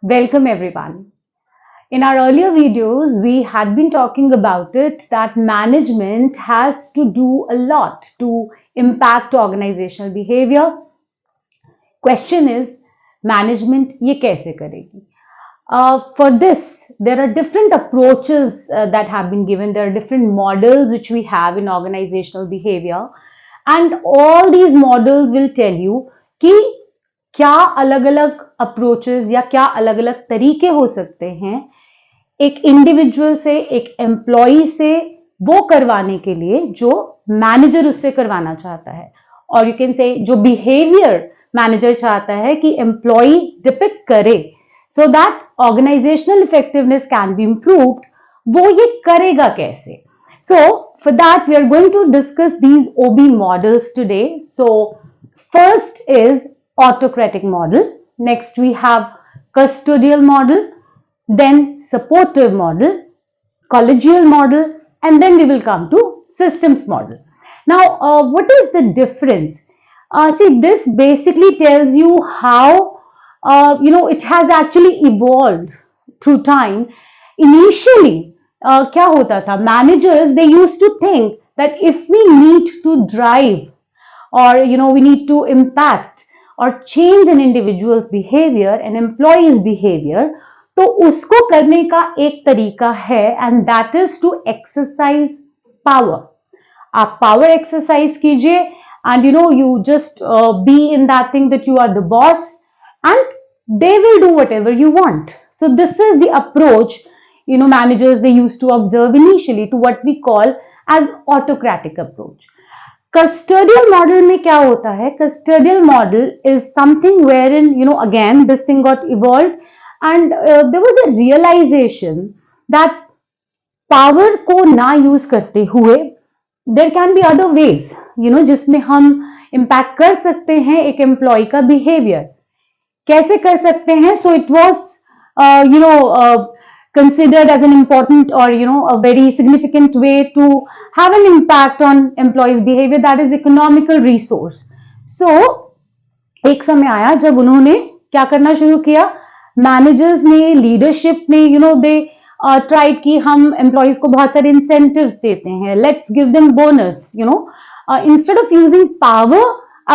Welcome everyone. In our earlier videos, we had been talking about it that management has to do a lot to impact organizational behavior. Question is, management ये कैसे करेगी? For this, there are different approaches that have been given. There are different models which we have in organizational behavior, and all these models will tell you कि क्या अलग-अलग approaches या क्या अलग-अलग तरीके हो सकते हैं एक इंडिविजुअल से, एक एम्प्लॉय से वो करवाने के लिए जो मैनेजर उससे करवाना चाहता है, और यू कैन से जो बिहेवियर मैनेजर चाहता है कि एम्प्लॉय डिपिक्ट करे so that organisational effectiveness can be improved, वो ये करेगा कैसे? So for that we are going to discuss these OB models today. So first is autocratic model, next we have custodial model, then supportive model, collegial model, and then we will come to systems model. Now what is the difference? See, this basically tells you how it has actually evolved through time. Initially क्या होता था, managers they used to think that if we need to drive or we need to impact or change an individual's behavior, an employee's behavior, तो उसको करने का एक तरीका है and that is to exercise power. आप power exercise कीजिए and you just be in that thing that you are the boss and they will do whatever you want. So this is the approach managers they used to observe initially to what we call as autocratic approach. Custodial model में क्या होता है? Custodial model is something wherein again this thing got evolved and there was a realization that power को ना use करते हुए there can be other ways जिसमें हम impact कर सकते हैं एक employee का behavior. कैसे कर सकते हैं? So it was considered as an important or a very significant way to have an impact on employees behavior, that is economical resource. So एक समय आया जब उन्होंने क्या करना शुरू किया, मैनेजर्स ने, लीडरशिप ने दे ट्राइड कि हम एम्प्लॉइज को बहुत सारे इंसेंटिव्स देते हैं, let's give them bonus, instead of using power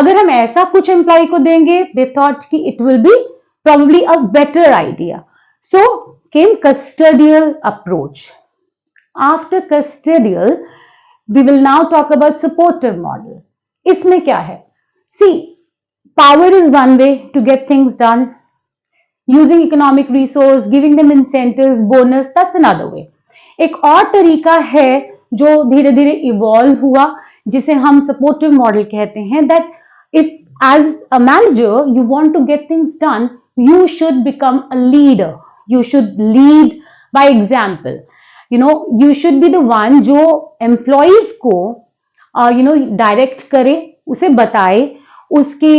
अगर हम ऐसा कुछ एम्प्लॉय को देंगे, दे थॉट कि it will be probably a better idea. So came custodial approach. After custodial, we will now talk about supportive model. इसमें क्या है? See, power is one way to get things done. Using economic resource, giving them incentives, bonus, that's another way. एक और तरीका है जो धीरे धीरे evolve हुआ, जिसे हम supportive model कहते हैं, that if as a manager you want to get things done, you should become a leader. You should lead by example. You should be the one जो employees को direct करे, उसे बताए, उसकी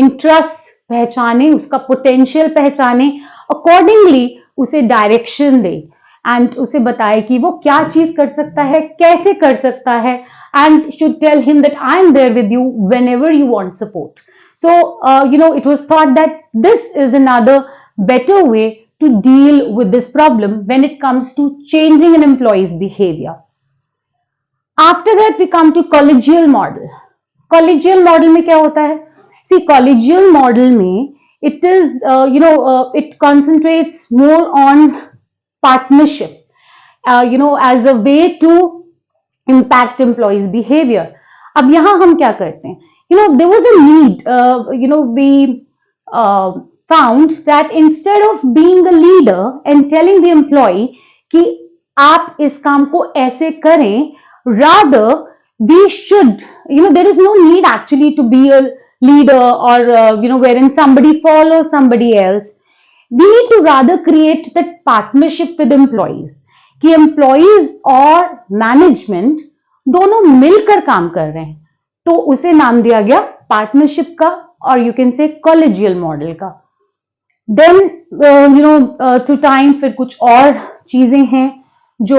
interest पहचाने, उसका potential पहचाने, accordingly उसे direction दे and उसे बताए कि वो क्या चीज कर सकता है, कैसे कर सकता है, and should tell him that I am there with you whenever you want support. So it was thought that this is another better way to deal with this problem when it comes to changing an employee's behavior. After that we come to collegial model. Collegial model में क्या होता है? See, collegial model में it is it concentrates more on partnership as a way to impact employees behavior. अब यहाँ हम क्या करते हैं? There was a need, we found that instead of being a leader and telling the employee कि आप इस काम को ऐसे करें, rather we should, there is no need actually to be a leader or wherein somebody follows somebody else. We need to rather create that partnership with employees कि employees और management दोनों मिलकर काम कर रहे हैं, तो उसे नाम दिया गया पार्टनरशिप का और यू कैन से कॉलेजियल मॉडल का. देन थ्रू टाइम फिर कुछ और चीजें हैं जो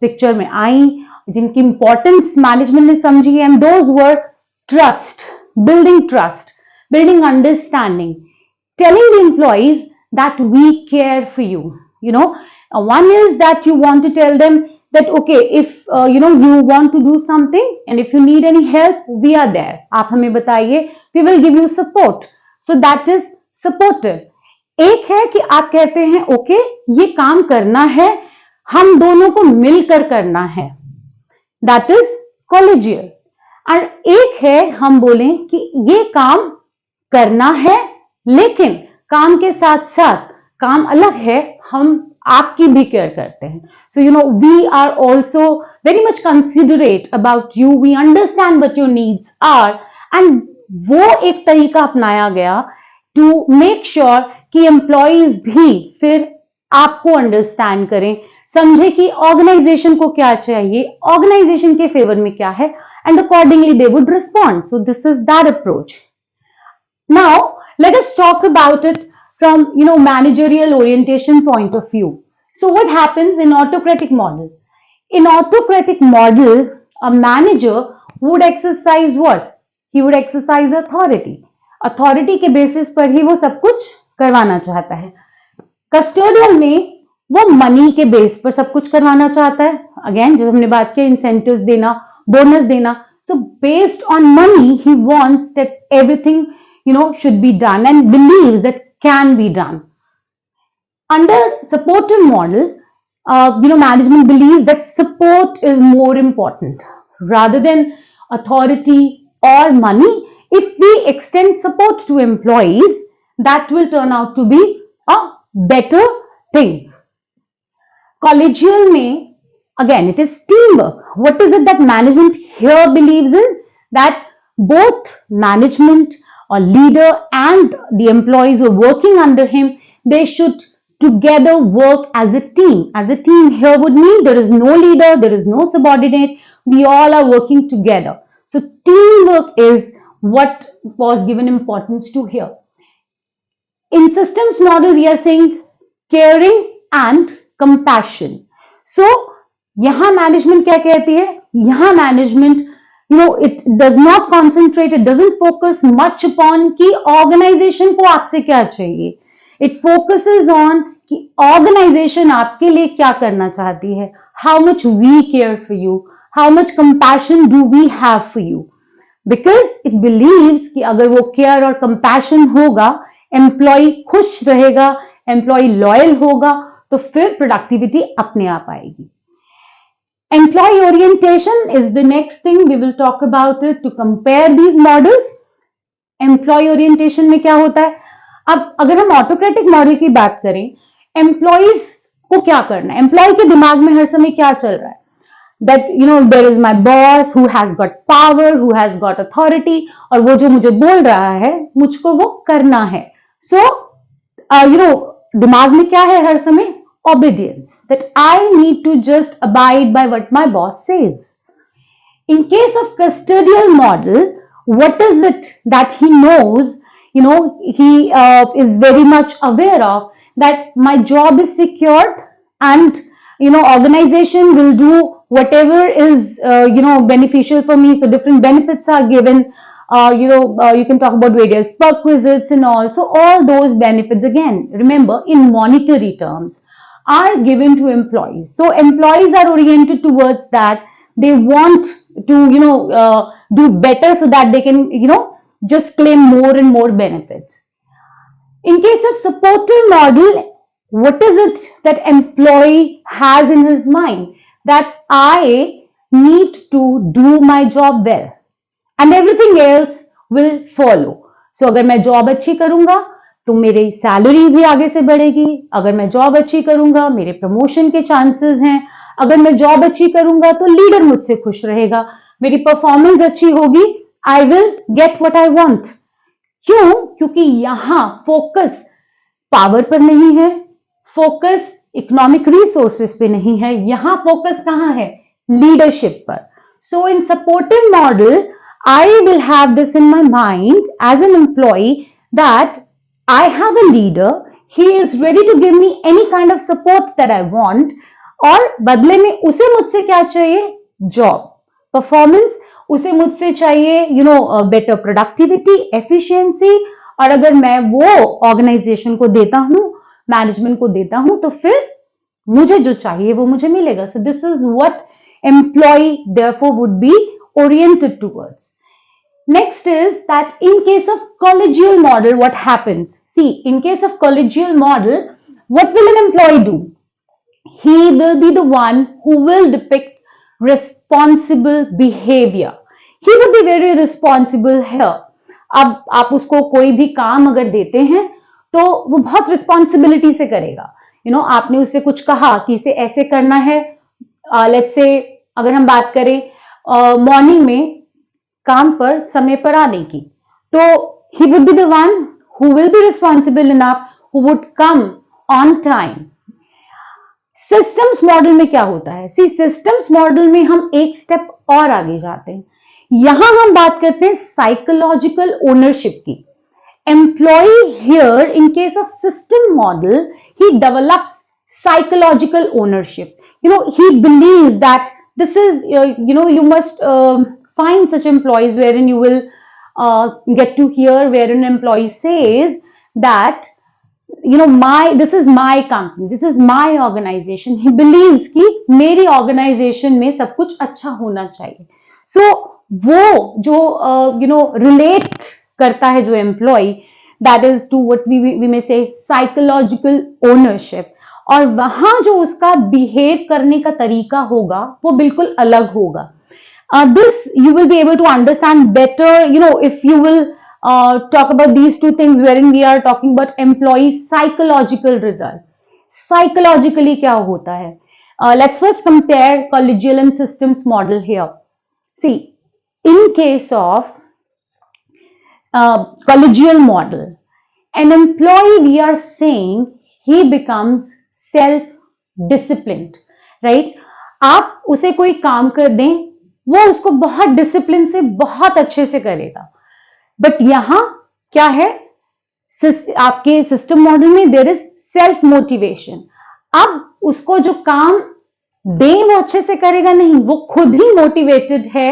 पिक्चर में आई, जिनकी इंपॉर्टेंस मैनेजमेंट ने समझी, and those were trust, building understanding, telling the employees that we care for you. One is that you want to tell them that okay, if you want to do something and if you need any help, we are there. आप हमें बताइए, we will give you support. So that is supportive. एक है कि आप कहते हैं okay, ये काम करना है, हम दोनों को मिलकर करना है, दैट इज कॉलेजियल. और एक है हम बोलें कि ये काम करना है लेकिन काम के साथ साथ काम अलग है, हम आपकी भी केयर करते हैं. So we are also very much considerate about you, we understand what your needs are. And वो एक तरीका अपनाया गया टू मेक श्योर कि एम्प्लॉयज भी फिर आपको अंडरस्टैंड करें, समझे कि ऑर्गेनाइजेशन को क्या चाहिए, ऑर्गेनाइजेशन के फेवर में क्या है, and accordingly they would respond. So this is that approach. Now, let us talk about it from managerial orientation point of view. So, what happens in autocratic model? In autocratic model, a manager would exercise what? He would exercise authority. Authority के basis पर ही वो सब कुछ करवाना चाहता है. Custodial में वो money के base पर सब कुछ करवाना चाहता है. Again, जो हमने बात की, incentives देना, bonus देना. So, based on money, he wants that everything should be done and believes that can be done. Under supportive model, management believes that support is more important rather than authority or money. If we extend support to employees, that will turn out to be a better thing. Collegial में, again, it is teamwork. What is it that management here believes in? That both management or leader and the employees who are working under him, they should together work as a team. As a team here would mean there is no leader, there is no subordinate, we all are working together. So teamwork is what was given importance to here. In systems model, we are saying caring and compassion. So यहाँ management क्या कहती है? यहाँ management it does not concentrate, it doesn't focus much upon कि organization को आपसे क्या चाहिए. It focuses on कि organization आपके लिए क्या करना चाहती है. How much we care for you, how much compassion do we have for you. Because it believes कि अगर वो care और compassion होगा, employee खुश रहेगा, employee loyal होगा, तो फिर productivity अपने आप आएगी. Employee orientation is the next thing we will talk about it to compare these models. Employee orientation में क्या होता है? अब अगर हम autocratic model की बात करें, employees को क्या करना है? Employee के दिमाग में हर समय क्या चल रहा है? That there is my boss who has got power, who has got authority, और वो जो मुझे बोल रहा है, मुझको वो करना है. So दिमाग में क्या है हर समय? Obedience, that I need to just abide by what my boss says. In case of custodial model, what is it that he knows? He is very much aware of that my job is secured and organization will do whatever is beneficial for me. So different benefits are given. You can talk about various perquisites and all. So all those benefits, again, remember, in monetary terms, are given to employees. So employees are oriented towards that. They want to do better so that they can just claim more and more benefits. In case of supportive model, what is it that employee has in his mind? That I need to do my job well and everything else will follow. So अगर मैं job अच्छी करूंगा तो मेरी salary भी आगे से बढ़ेगी. अगर मैं जॉब अच्छी करूंगा, मेरे प्रमोशन के चांसेस हैं. अगर मैं जॉब अच्छी करूंगा तो लीडर मुझसे खुश रहेगा. मेरी परफॉर्मेंस अच्छी होगी, I will get what I want. क्यों? क्योंकि यहां फोकस पावर पर नहीं है, फोकस इकोनॉमिक रिसोर्सेस पे नहीं है, यहां फोकस कहां है? लीडरशिप पर. So in supportive model, I will have this in my mind as an employee that I have a leader, he is ready to give me any kind of support that I want, और बदले में उसे मुझसे क्या चाहिए? Job, performance, उसे मुझसे चाहिए बेटर प्रोडक्टिविटी, एफिशिएंसी. और अगर मैं वो ऑर्गेनाइजेशन को देता हूं मैनेजमेंट को देता हूं तो फिर मुझे जो चाहिए वो मुझे मिलेगा. So this is what employee therefore would be oriented towards. Next is that in case of collegial model, what happens? See, in case of collegial model, what will an employee do? He will be the one who will depict responsible behavior. He would be very responsible here. अब आप उसको कोई भी काम अगर देते हैं तो वो बहुत रिस्पॉन्सिबिलिटी से करेगा. आपने उससे कुछ कहा कि इसे ऐसे करना है. लेट्स से अगर हम बात करें मॉर्निंग में काम पर समय पर आने की, तो he would be the one who will be responsible enough, who would come on time. Systems model में क्या होता है? सी सिस्टम्स मॉडल में हम एक स्टेप और आगे जाते हैं. यहां हम बात करते हैं साइकोलॉजिकल ओनरशिप की. Employ here in case of system model he develops psychological ownership. He believes that this is you must find such employees wherein you will get to hear where an employee says that this is my company, this is my organization. He believes कि मेरी organization में सब कुछ अच्छा होना चाहिए. So वो जो relate करता है जो employee, that is to what we may say psychological ownership. और वहां जो उसका behave करने का तरीका होगा वो बिल्कुल अलग होगा. This you will be able to understand better, if you will talk about these two things wherein we are talking about employee psychological result. Psychologically क्या होता है? Let's first compare collegial and systems model here. See, in case of collegial model, an employee, we are saying he becomes self-disciplined, right? आप उसे कोई काम कर दें, वो उसको बहुत डिसिप्लिन से बहुत अच्छे से करेगा. बट यहां क्या है? आपके सिस्टम मॉडल में देयर इज सेल्फ मोटिवेशन. अब उसको जो काम दें वो अच्छे से करेगा नहीं, वो खुद ही मोटिवेटेड है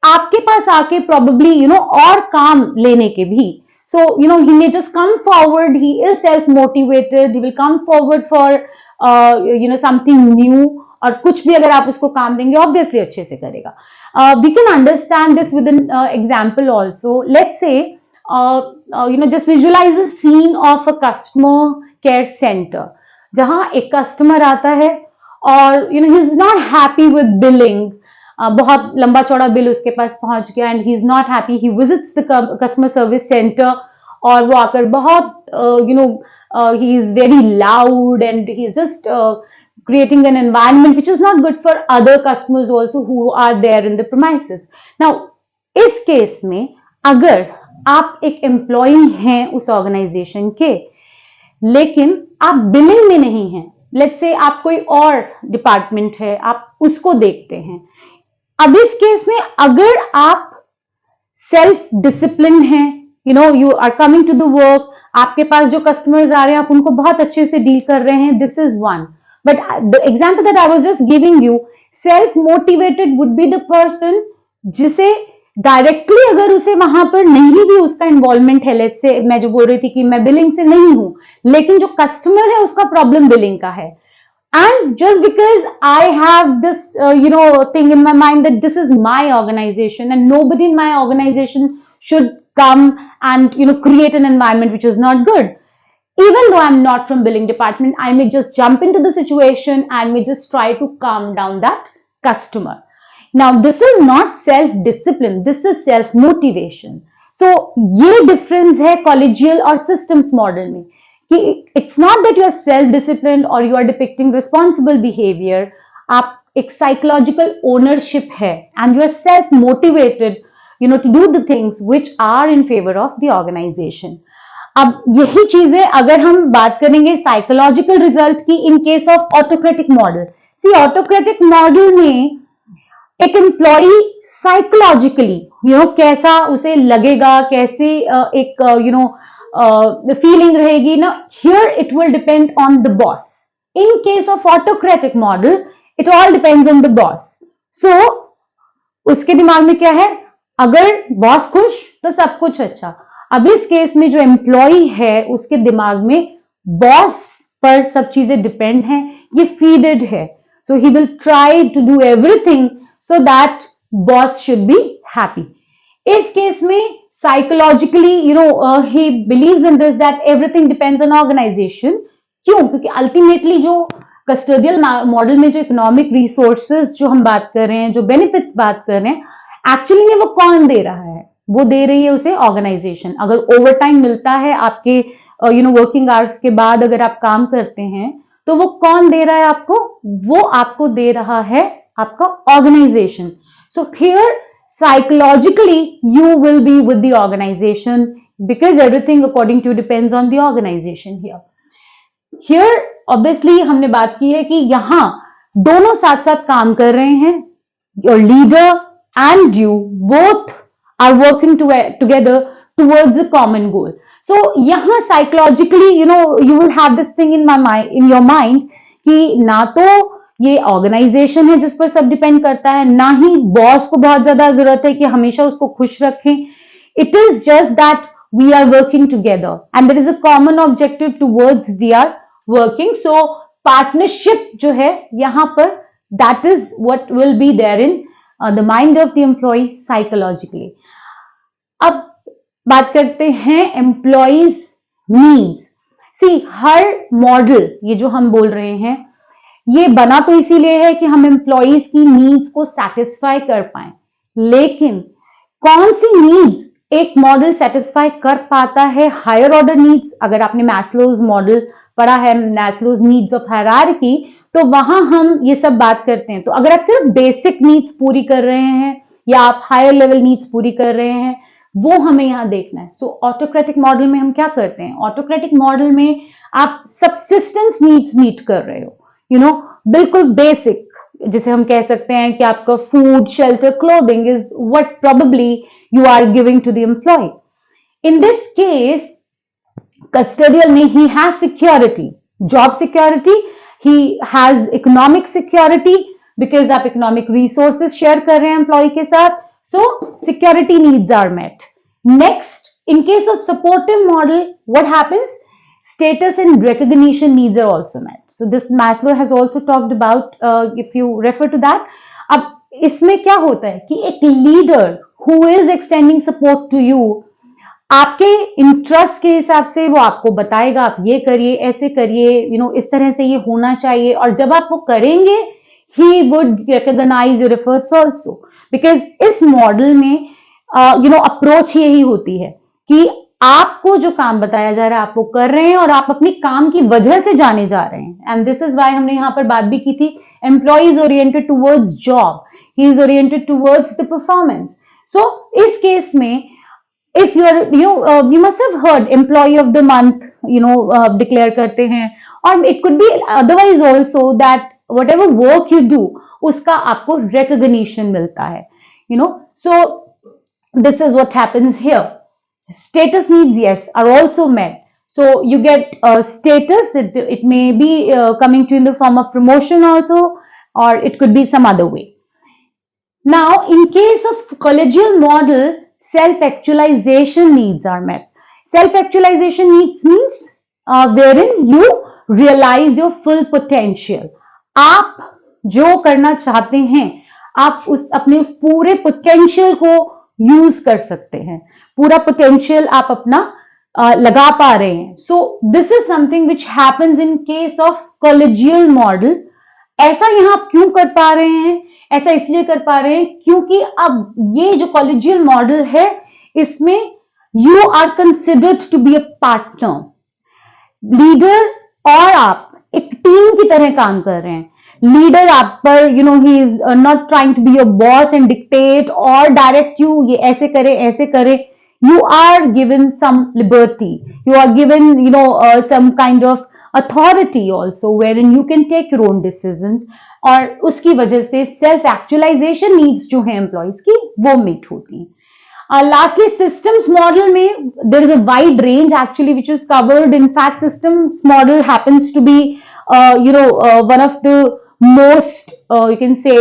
आपके पास आके probably और काम लेने के भी. So he may just come forward, he is self motivated, he will come forward for something new. और कुछ भी अगर आप उसको काम देंगे obviously अच्छे से करेगा. We can understand this with an example also. Let's say just visualize a scene of a customer care center जहां एक कस्टमर आता है और he is not happy with billing. बहुत लंबा चौड़ा बिल उसके पास पहुंच गया and he is not happy. He visits the customer service centre और वो आकर बहुत he is very loud and he is just creating an environment which is not good for other customers also who are there in the premises. Now, इस case में अगर आप एक employee हैं उस ऑर्गेनाइजेशन के, लेकिन आप बिलिंग में नहीं हैं, लेट्स से आप कोई और डिपार्टमेंट है, आप उसको देखते हैं. अब इस केस में अगर आप सेल्फ डिसिप्लिन हैं, you are coming to the work, आपके पास जो कस्टमर्स आ रहे हैं आप उनको बहुत अच्छे से डील कर रहे हैं, this is one. But the example that I was just giving you, self motivated would be the person जिसे डायरेक्टली अगर उसे वहां पर नहीं भी उसका इन्वॉल्वमेंट है, लेट्स से मैं जो बोल रही थी कि मैं बिलिंग से नहीं हूं, लेकिन जो कस्टमर है उसका प्रॉब्लम बिलिंग का है. And just because I have this, thing in my mind that this is my organization and nobody in my organization should come and, create an environment which is not good. Even though I'm not from billing department, I may just jump into the situation and may just try to calm down that customer. Now, this is not self-discipline. This is self-motivation. So, ये difference है collegial और systems model में. कि it's not that you are self-disciplined or you are depicting responsible behavior. आप एक psychological ownership है and you are self-motivated, to do the things which are in favor of the organization. अब यही चीजें अगर हम बात करेंगे psychological result की in case of autocratic model. See, autocratic model में एक एम्प्लॉई साइकोलॉजिकली कैसा उसे लगेगा, कैसे एक feeling रहेगी ना, here it will depend on the boss. In case of autocratic model, it all depends on the boss. So, उसके दिमाग में क्या है? अगर बॉस खुश तो सब कुछ अच्छा. अब इस केस में जो एम्प्लॉई है उसके दिमाग में बॉस पर सब चीजें डिपेंड हैं, ये फीडेड है, so he will try to do everything so that boss should be happy. इस केस में psychologically he believes in this that everything depends on organization. क्यों? क्योंकि अल्टीमेटली जो कस्टोडियल मॉडल में जो इकोनॉमिक रिसोर्सेज जो हम बात कर रहे हैं, जो बेनिफिट्स बात कर रहे हैं, एक्चुअली में वो कौन दे रहा है? वो दे रही है उसे ऑर्गेनाइजेशन। अगर ओवर टाइम मिलता है आपके वर्किंग आवर्स के बाद अगर आप काम करते हैं, तो वो कौन दे रहा है आपको? वो आपको दे रहा है आपका organisation. So here psychologically you will be with the organization because everything according to you depends on the organization here obviously हमने बात की है कि यहां दोनों साथ साथ काम कर रहे हैं, your leader and you both are working together towards a common goal. So यहां psychologically you will have this thing in your mind कि ना तो ये ऑर्गेनाइजेशन है जिस पर सब डिपेंड करता है, ना ही बॉस को बहुत ज्यादा जरूरत है कि हमेशा उसको खुश रखें। It is just that we are working together and there is a common objective towards we are working. So partnership जो है यहां पर, that is what will be there in the mind of the employ psychologically. अब बात करते हैं employees needs. See हर model ये जो हम बोल रहे हैं ये बना तो इसीलिए है कि हम एम्प्लॉयज की नीड्स को सेटिस्फाई कर पाए, लेकिन कौन सी नीड्स एक मॉडल सेटिस्फाई कर पाता है? Higher order needs. अगर आपने मैस्लोज मॉडल पढ़ा है, मैस्लोज नीड्स ऑफ हायरार्की, तो वहां हम ये सब बात करते हैं। तो अगर आप सिर्फ बेसिक नीड्स पूरी कर रहे हैं या आप हायर लेवल नीड्स पूरी कर रहे हैं, वो हमें यहां देखना है। सो ऑटोक्रेटिक मॉडल में हम क्या करते हैं? ऑटोक्रेटिक मॉडल में आप सबसिस्टेंस नीड्स मीट कर रहे हो, बिल्कुल बेसिक, जिसे हम कह सकते हैं कि आपका food, shelter, clothing is what probably you are giving to the employee. In this case custodial में he has security, job security, he has economic security because आप इकोनॉमिक रिसोर्सेज शेयर कर रहे हैं एम्प्लॉय के साथ, so security needs are met. Next, in case of supportive model what happens? Status and recognition needs are also met. So this Maslow has also talked about, if you refer to that. अब इसमें क्या होता है कि एक leader who is extending support to you, आपके interest के हिसाब से वो आपको बताएगा आप ये करिए, ऐसे करिए, इस तरह से ये होना चाहिए, और जब आप वो करेंगे he would recognize your efforts also. Because इस मॉडल में अप्रोच यही होती है कि आपको जो काम बताया जा रहा है आप वो कर रहे हैं और आप अपनी काम की वजह से जाने जा रहे हैं। एंड दिस इज वाई हमने यहां पर बात भी की थी, employee is oriented towards job, he is oriented towards the performance. So इस केस में if you must have heard employee of the month declare करते हैं, और it could be otherwise also that whatever work you do उसका आपको recognition मिलता है, so this is what happens here. Status needs, yes, are also met. So you get status, it may be coming to you in the form of promotion also, or it could be some other way. Now, in case of collegial model, self-actualization needs are met. Self-actualization needs means wherein you realize your full potential. आप जो करना चाहते हैं, आप अपने उस पूरे potential को यूज कर सकते हैं, पूरा पोटेंशियल आप अपना लगा पा रहे हैं। So this is something which happens in case of collegial model. ऐसा यहां आप क्यों कर पा रहे हैं? ऐसा इसलिए कर पा रहे हैं क्योंकि अब ये जो कॉलेजियल मॉडल है इसमें you are considered to be a partner, leader और आप एक टीम की तरह काम कर रहे हैं। लीडर आप पर he is not trying to be your boss and dictate और डायरेक्ट यू, ये ऐसे करे ऐसे करे। You are given some liberty, you are given some kind of authority also wherein you can take your own decisions, और उसकी वजह से सेल्फ एक्चुअलाइजेशन नीड्स जो है एम्प्लॉयज की वो मीट होती है। लास्टली सिस्टम्स मॉडल में there is a wide range actually which is covered. In fact systems model happens to be one of the most you can say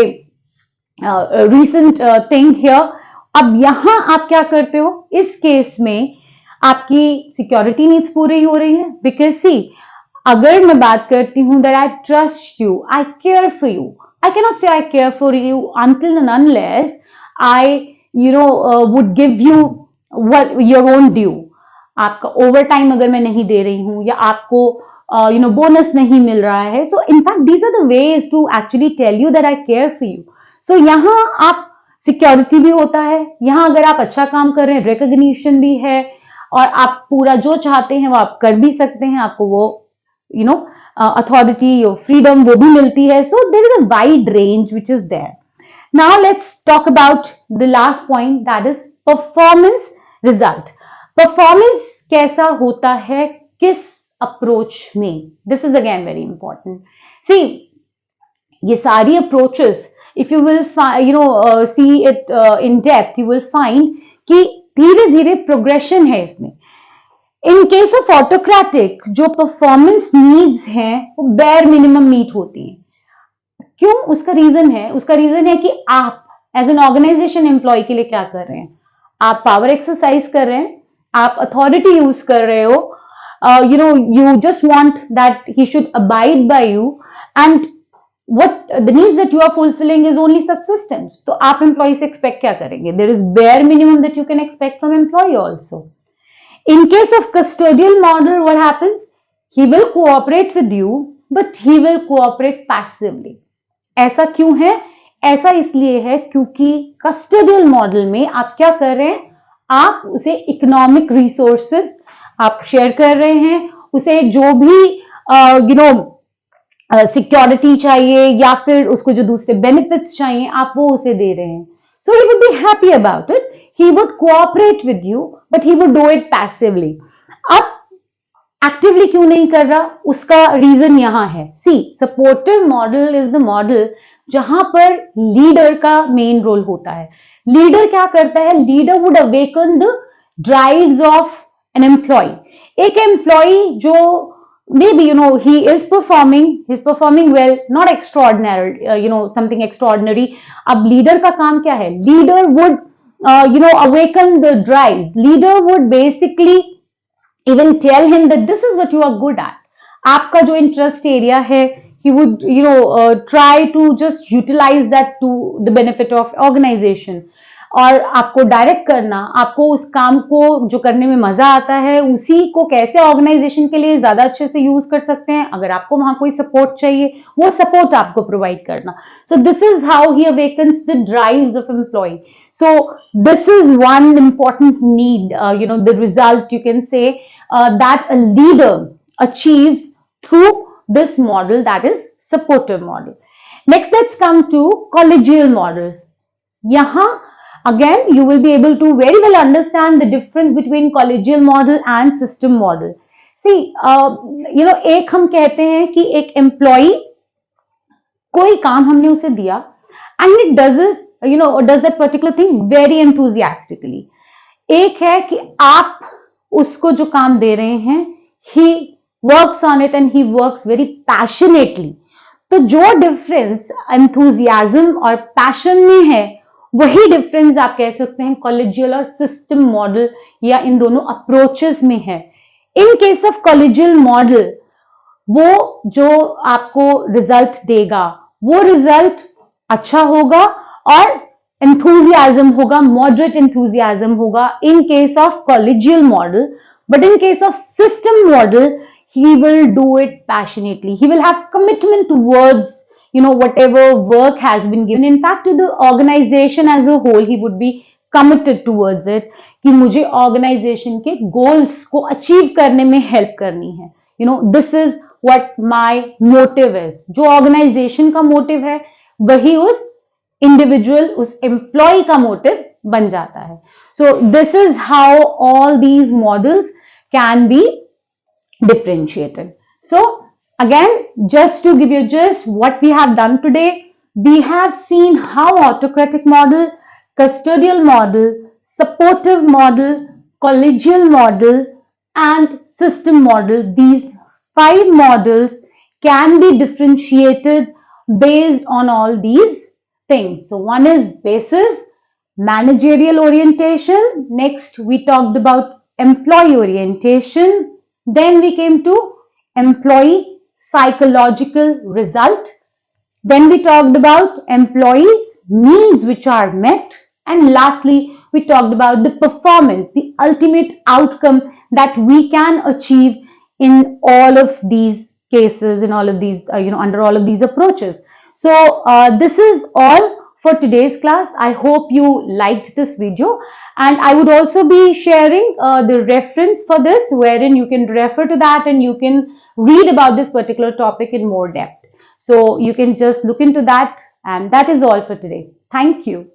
recent thing here. अब यहां आप क्या करते हो? इस केस में आपकी सिक्योरिटी नीड्स पूरी हो रही है, बिकॉज सी अगर मैं बात करती हूँ that I trust you, I care for you, I cannot say I care for you until and unless I would give you what your own due. आपका ओवर टाइम अगर मैं नहीं दे रही हूँ या आपको बोनस नहीं मिल रहा है, so in fact these are the ways to actually tell you that I care for you. So यहाँ आप सिक्योरिटी भी होता है, यहाँ अगर आप अच्छा काम कर रहे हैं रिकॉग्निशन भी है, और आप पूरा जो चाहते हैं वो आप कर भी सकते हैं, आपको वो अथॉरिटी और फ्रीडम वो भी मिलती है. So there is a wide range which is there. Now let's talk about the last point, that is performance result. Performance कैसा होता है किस अप्रोच में, this is again very important. See ये सारी approaches if you will see it in depth, you will find कि धीरे धीरे प्रोग्रेशन है इसमें. इन केस ऑफ ऑटोक्रेटिक जो परफॉर्मेंस नीड्स हैं वो बेयर मिनिमम मीट होती हैं. क्यों? उसका रीजन है कि आप एज एन ऑर्गेनाइजेशन एम्प्लॉय के लिए क्या कर रहे हैं. आप पावर एक्सरसाइज कर रहे हैं, आप अथॉरिटी यूज कर रहे हो, you just want that he should abide by you, and what the needs that you are fulfilling is only subsistence. तो आप एम्प्लॉय से एक्सपेक्ट क्या करेंगे? There is bare minimum that you can expect from employee also. In case of custodial model, what happens? He will cooperate with you, but he will cooperate passively. ऐसा क्यों है? ऐसा इसलिए है क्योंकि custodial model में आप क्या कर रहे हैं? आप उसे इकोनॉमिक रिसोर्सेस आप शेयर कर रहे हैं, उसे जो भी सिक्योरिटी चाहिए या फिर उसको जो दूसरे बेनिफिट्स चाहिए आप वो उसे दे रहे हैं. So he would be happy about it, he would cooperate with you, but he would do it passively. अब एक्टिवली क्यों नहीं कर रहा? उसका रीजन यहां है. See supportive model is the model जहां पर लीडर का मेन रोल होता है. लीडर क्या करता है? Leader would awaken the drives of an employ. एक एम्प्लॉय जो maybe he is performing well, not extraordinary, something extraordinary. अब leader का काम क्या है? Leader would awaken the drives. Leader would basically even tell him that this is what you are good at. आपका जो interest area है, he would try to just utilize that to the benefit of organization. और आपको direct करना, आपको उस काम को जो करने में मजा आता है उसी को कैसे ऑर्गेनाइजेशन के लिए ज्यादा अच्छे से यूज कर सकते हैं. अगर आपको वहां कोई सपोर्ट चाहिए वो सपोर्ट आपको प्रोवाइड करना. So this is how he awakens the drives of employ. So this is one important need, the result you can say that a leader achieves through this model, that is supportive model. Next let's come to collegial model. यहां again you will be able to very well understand the difference between collegial model and system model. See, एक हम कहते हैं कि एक employ कोई काम हमने उसे दिया and it does that particular thing very enthusiastically. एक है कि आप उसको जो काम दे रहे हैं he works on it and he works very passionately. तो जो डिफरेंस enthusiasm और passion में है वही डिफरेंस आप कह सकते हैं कॉलेजियल और सिस्टम मॉडल या इन दोनों अप्रोचेस में है. इन केस ऑफ कॉलेजियल मॉडल वो जो आपको रिजल्ट देगा वो रिजल्ट अच्छा होगा और एंथुजियाज्म होगा, मॉडरेट एंथुजियाज्म होगा in case of collegial model. But in case of system model he will do it passionately. He will have commitment towards whatever work has been given. In fact, to the organization as a whole, he would be committed towards it कि मुझे organization के goals को achieve करने में help करनी है. This is what my motive is. जो organization का motive है वही उस individual, उस employee का motive बन जाता है. So this is how all these models can be differentiated. So again, just to give you just what we have done today, we have seen how autocratic model, custodial model, supportive model, collegial model and system model, these 5 models can be differentiated based on all these things. So one is basis, managerial orientation. Next we talked about employee orientation. Then we came to employee psychological result. Then we talked about employees' needs which are met. And lastly, we talked about the performance, the ultimate outcome that we can achieve in all of these cases, in all of these, under all of these approaches. So this is all for today's class. I hope you liked this video, and I would also be sharing the reference for this, wherein you can refer to that and you can read about this particular topic in more depth. So you can just look into that, and that is all for today. Thank you.